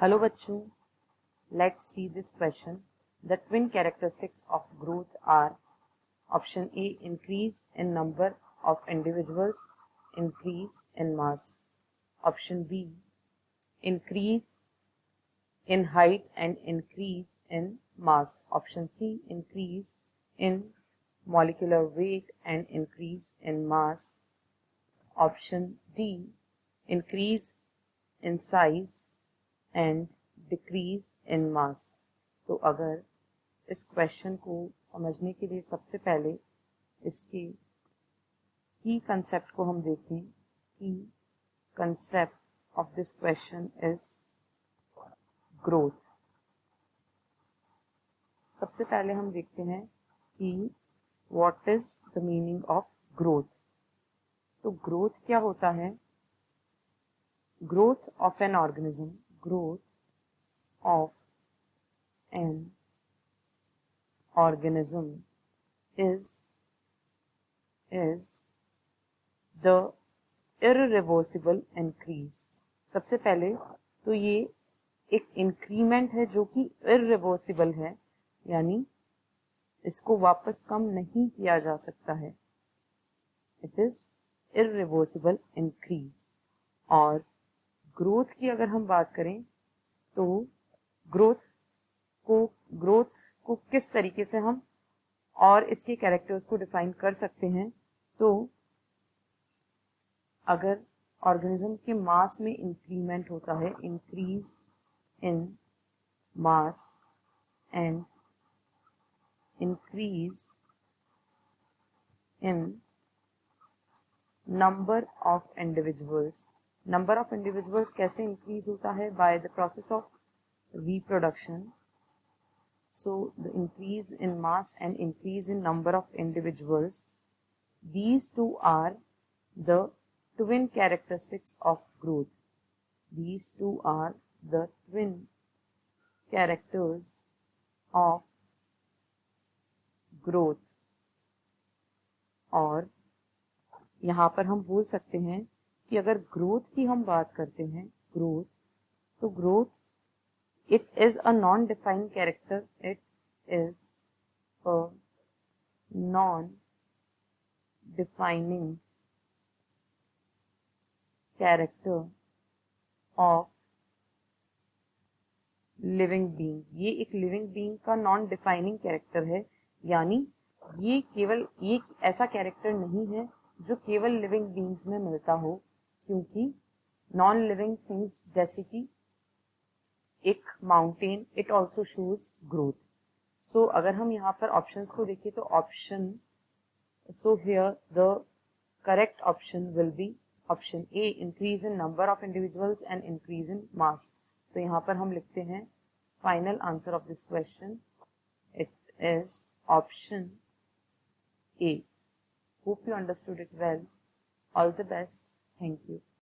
Hello बच्चों, let's see this question. The twin characteristics of growth are option A, increase in number of individuals, increase in mass. Option B, increase in height and increase in mass. Option C, increase in molecular weight and increase in mass. Option D, increase in size and decrease in mass. तो अगर इस question को समझने के लिए सबसे पहले इसके की कंसेप्ट को हम देखें कि concept of this question is growth. सबसे पहले हम देखते हैं कि what is the meaning of growth. तो ग्रोथ क्या होता है? Growth of an organism, growth of an organism is the irreversible increase। सबसे पहले तो ये एक इंक्रीमेंट है जो कि irreversible है, यानी इसको वापस कम नहीं किया जा सकता है। It is irreversible increase। और ग्रोथ की अगर हम बात करें तो ग्रोथ को किस तरीके से हम और इसके कैरेक्टर्स को डिफाइन कर सकते हैं। तो अगर ऑर्गेनिज्म के मास में इंक्रीमेंट होता है, increase in mass and increase in number of individuals. Number of individuals कैसे इंक्रीज होता है? By the process of reproduction. So the increase in mass and increase in number of individuals, these two are the twin characteristics of growth। These two are the twin characters of growth। और यहाँ पर हम बोल सकते हैं कि अगर growth की हम बात करते हैं, growth it is a non defined character. It is a non defining character of living being. ये एक लिविंग बीइंग का नॉन डिफाइनिंग कैरेक्टर है, यानी ये ऐसा कैरेक्टर नहीं है जो केवल लिविंग बीइंग्स में मिलता हो, क्योंकि नॉन लिविंग थिंग्स जैसे कि एक mountain, it also shows growth. So अगर हम यहाँ पर ऑप्शंस को देखें तो so here the correct option will be option A, increase in number of individuals and increase in mass. तो यहाँ पर हम लिखते हैं final answer of this question, it is option A. Hope you understood it well. All the best. Thank you.